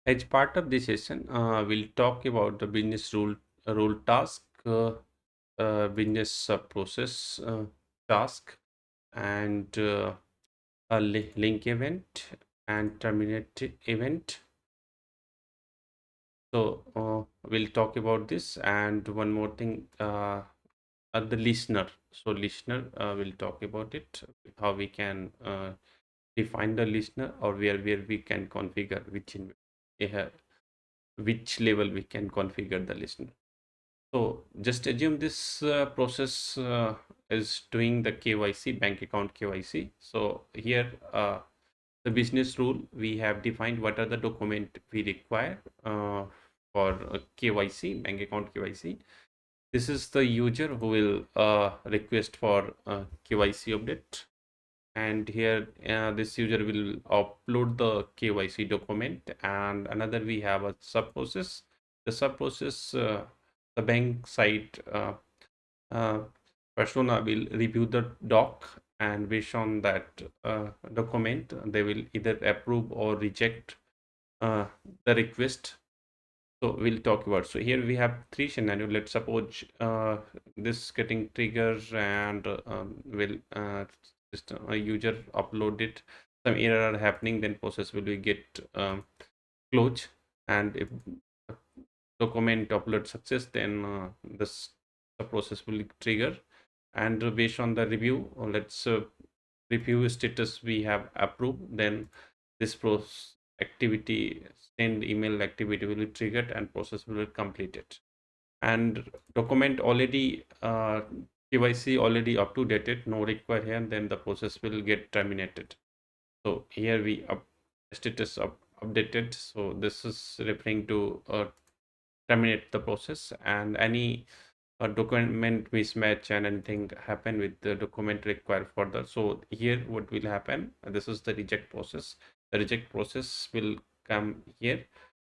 As part of this session, we'll talk about the business rule task, business process task, and a link event and terminate event. So we'll talk about this and one more thing, the listener. So listener, we'll talk about it, how we can define the listener, or where we can configure uh, which level we can configure the listener. So just assume this process is doing the KYC, bank account KYC. So here, the business rule, we have defined what are the document we require for KYC, bank account KYC. This is the user who will request for KYC update. And here, this user will upload the KYC document. And another, we have a sub process. The sub process, the bank side uh, persona will review the doc, and based on that document, they will either approve or reject uh, the request. So we'll talk about. So here we have three scenarios. Let's suppose this getting triggers and will just a user upload it. Some error are happening, then process will be get closed. And if document upload success, then this the process will trigger. And based on the review, let's review status we have approved, then this process activity, send email activity will be triggered and process will be completed. And document already KYC already up to dated, no require here, then the process will get terminated. So here we status updated, so this is referring to terminate the process. And any document mismatch and anything happen with the document required further, so here what will happen, this is the reject process. The reject process will come here,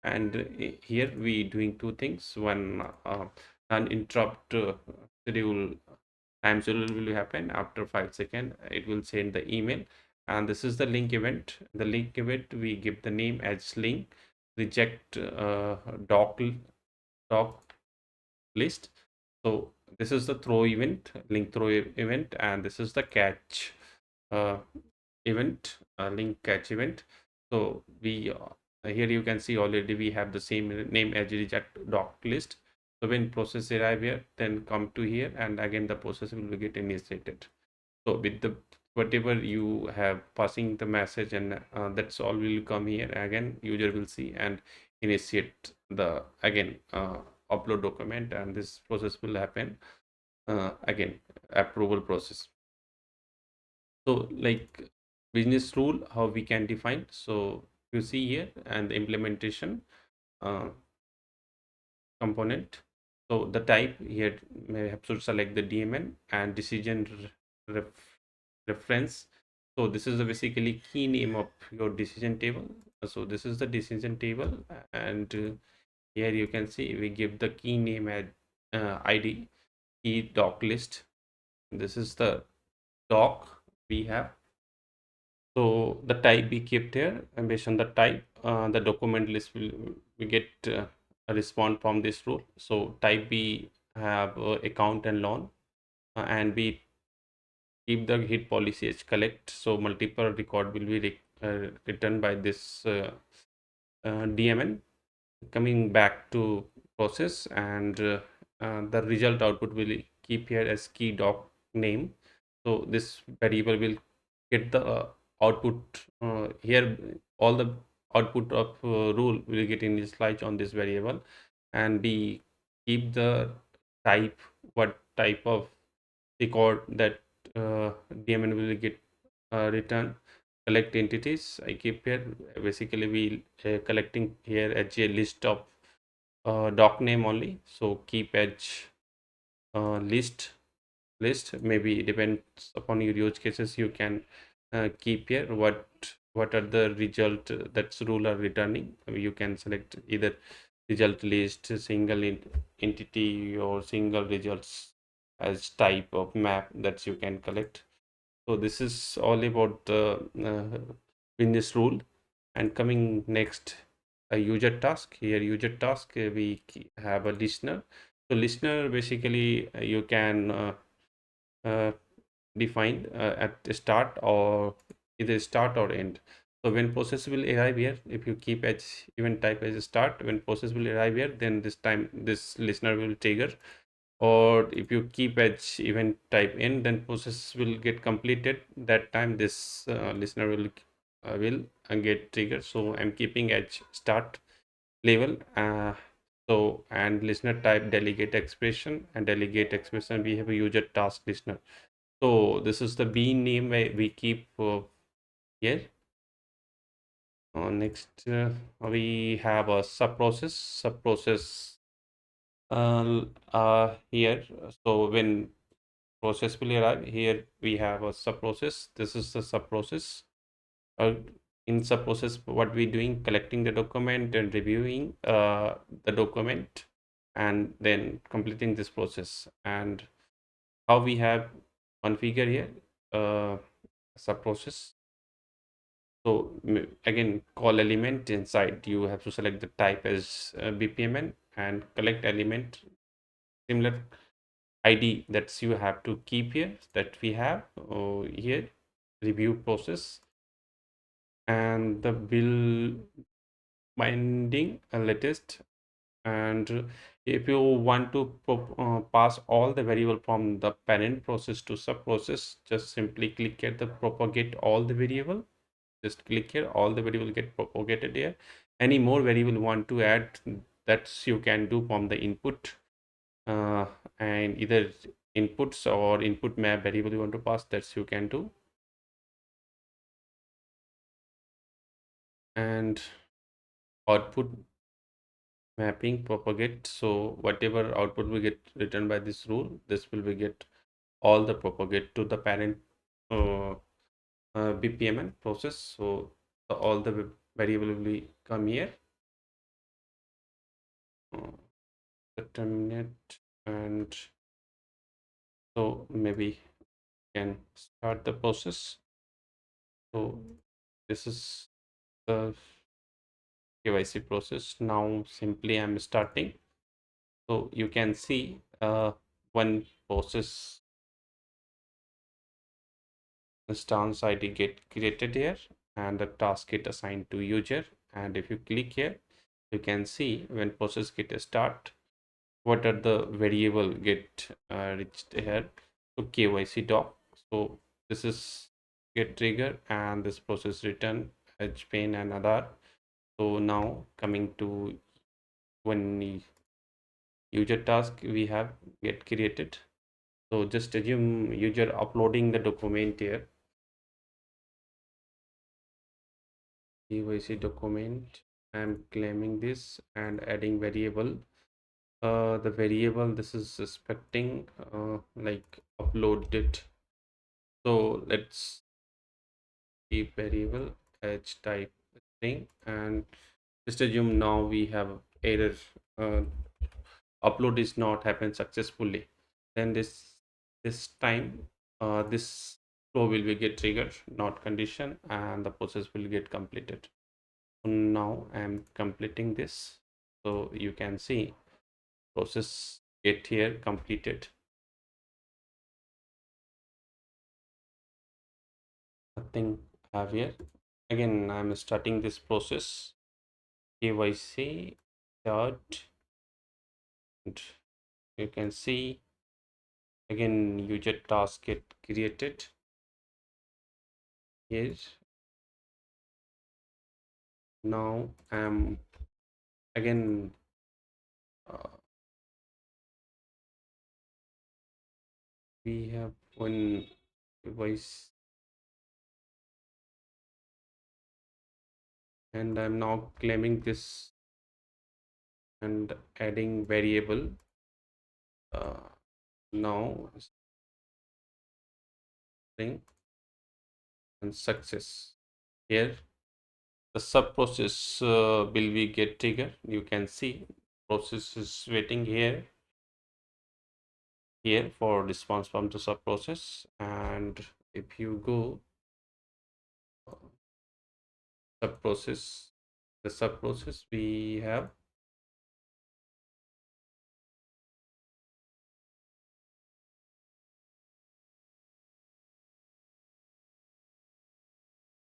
and here we doing two things. One, an interrupt schedule, time schedule will happen after 5 seconds, it will send the email. And this is the link event. The link event, we give the name as link reject doc list. So this is the throw event, link throw event, and this is the catch uh, event, link catch event. So we here you can see already we have the same name as reject doc list. So when process arrive here, then come to here, and again the process will get initiated. So with the whatever you have passing the message, and that's all will come here, again user will see and initiate the again upload document, and this process will happen again, approval process. So like business rule, how we can define. So you see here, and the implementation uh, component. So the type here, may have to select the DMN and decision reference. So this is the basically key name of your decision table. So this is the decision table, and here you can see we give the key name as ID, key doc list. This is the doc we have. So the type we kept here, and based on the type, the document list will we get a response from this rule. So type we have account and loan, and we keep the hit policy as collect. So multiple record will be returned by this DMN. Coming back to process, and the result output will keep here as key doc name. So this variable will get the output here. All the output of rule will get initialized on this variable, and we keep the type, what type of record that DMN will get return. Collect entities, I keep here. Basically we collecting here as a list of doc name only. So keep edge list, maybe depends upon your use cases, you can keep here what are the result that's rule are returning. You can select either result list, single entity, or single results as type of map that you can collect. So this is all about the business rule. And coming next, a user task. Here user task, have a listener. So listener basically, you can uh, define at the start, or either start or end. So when process will arrive here, if you keep h event type as a start, when process will arrive here, then this time this listener will trigger. Or if you keep h event type in, then process will get completed. That time this listener will get triggered. So I'm keeping h start label. So and listener type delegate expression, and delegate expression we have a user task listener. So this is the bean name we keep here. Next, we have a sub process. Here. So when process will arrive here, we have a sub process. This is the sub process. Uh, in sub process, what we doing? Collecting the document and reviewing the document, and then completing this process. And how we have configure here sub process. So again, call element inside. You have to select the type as BPMN and collect element similar ID that you have to keep here, that we have here. Review process and the bill binding latest. And if you want to pass all the variable from the parent process to sub process, just simply click here the propagate all the variable. Just click here, all the variable get propagated here. Any more variable you want to add, that's you can do from the input, uh, and either inputs or input map variable you want to pass, that's you can do. And output mapping propagate, so whatever output we get written by this rule, this will be get all the propagate to the parent BPMN process. So all the variable will come here, uh, the terminate. And so maybe can start the process. So this is the KYC process. Now simply I'm starting. So you can see one process instance ID get created here, and the task get assigned to user. And if you click here, you can see when process get start, what are the variable get reached here. So KYC doc. So this is get trigger, and this process return edge pane and other. So now coming to when user task we have get created. So just assume user uploading the document here. KYC document. I'm claiming this and adding variable. The variable this is expecting like uploaded. So let's keep variable h type string, and just assume now we have error, uh, upload is not happened successfully. Then this time this flow will be get triggered, not condition, and the process will get completed. So now I am completing this. So you can see process get here completed. Nothing have here. Again, I'm starting this process. KYC start, and you can see again user task get created here. Now I'm again we have one device, and I'm now claiming this and adding variable. Now string and success. Here the sub process will be get trigger. You can see process is waiting here for response from the sub process. And if you go sub process, the sub process we have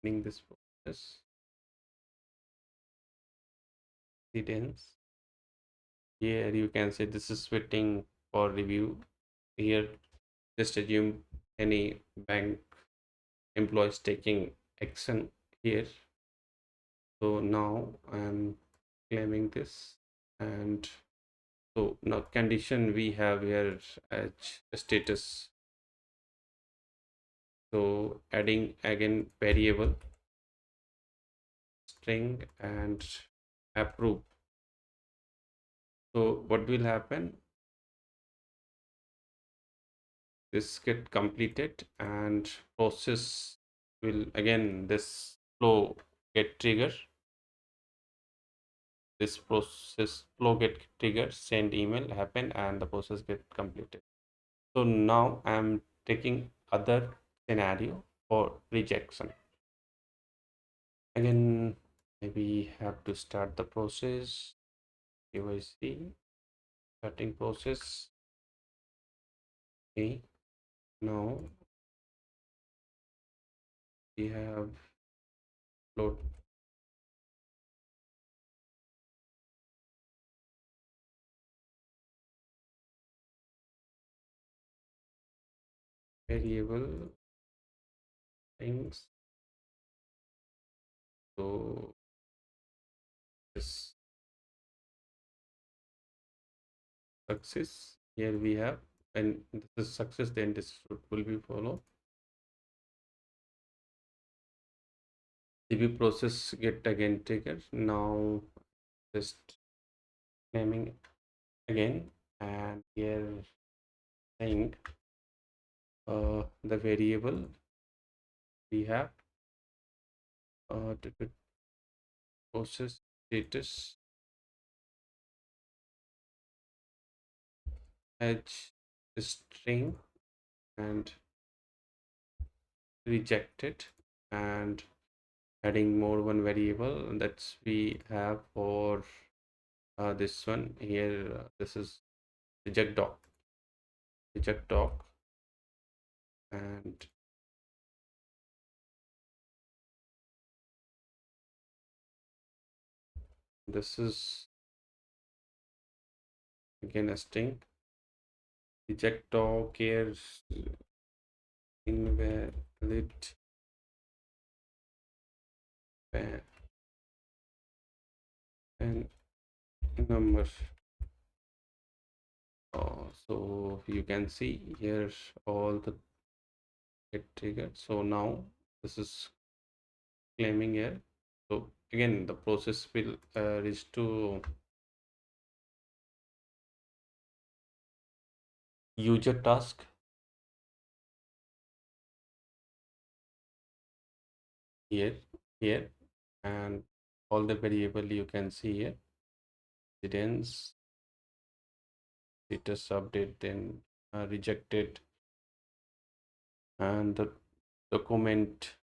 in this process details. Here you can say this is waiting for review. Here just assume any bank employees taking action here. So now I'm claiming this, and so now condition we have here as status. So adding again variable string and approve. So what will happen? This get completed and process will again this flow get trigger. This process flow get triggered, send email happen, and the process get completed. So now I'm taking other scenario for rejection. Again, maybe have to start the process. KYC starting process. Okay, now we have load variable things. So this success here we have, and this is success, then this will be follow. DB process get again triggered. Now just naming again, and here saying the variable we have to process status edge string and rejected, and adding more one variable that's we have for this one here. This is reject doc, reject doc, and this is again a string reject doc here invalid and number. So you can see here all the get triggered. So now this is claiming here. So again the process will reach to user task here, here, and all the variable you can see here, residence, status update, then rejected, and the document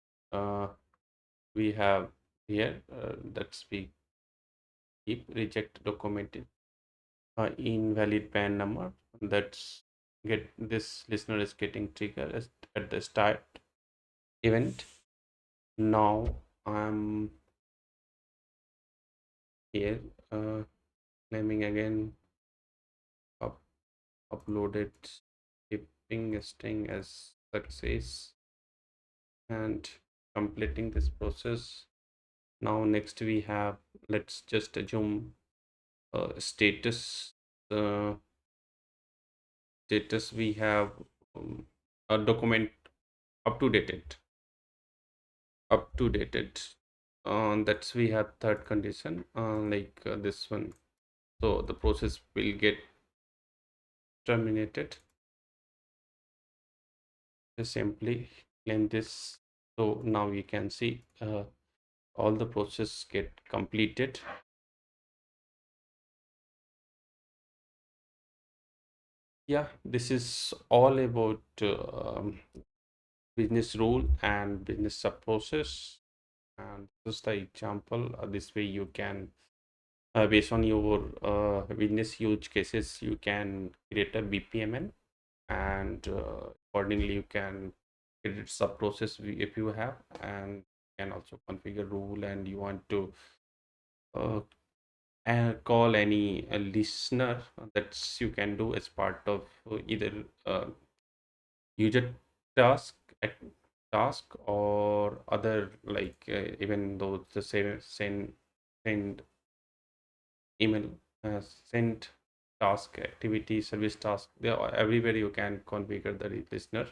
we have here, that's we keep reject documented invalid PAN number. That's get this listener is getting triggered at the start event. Now I'm here claiming again up, uploaded shipping string as success and completing this process. Now next we have, let's just assume status. uh, Status we have a document up to dated, up to dated. That's we have third condition, like this one. So the process will get terminated. Just simply claim this. So now you can see all the process get completed. Yeah, this is all about business rule and business sub process. And this is the example. This way you can, based on your business use cases, you can create a BPMN, and accordingly you can edit sub process if you have, and can also configure rule, and you want to uh, call any listener. That's you can do as part of either user task ac- task or other, like even though the same send email, send task, activity, service task, everywhere you can configure the listener.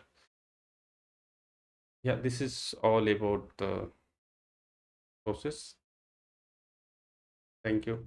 Yeah, this is all about the process. Thank you.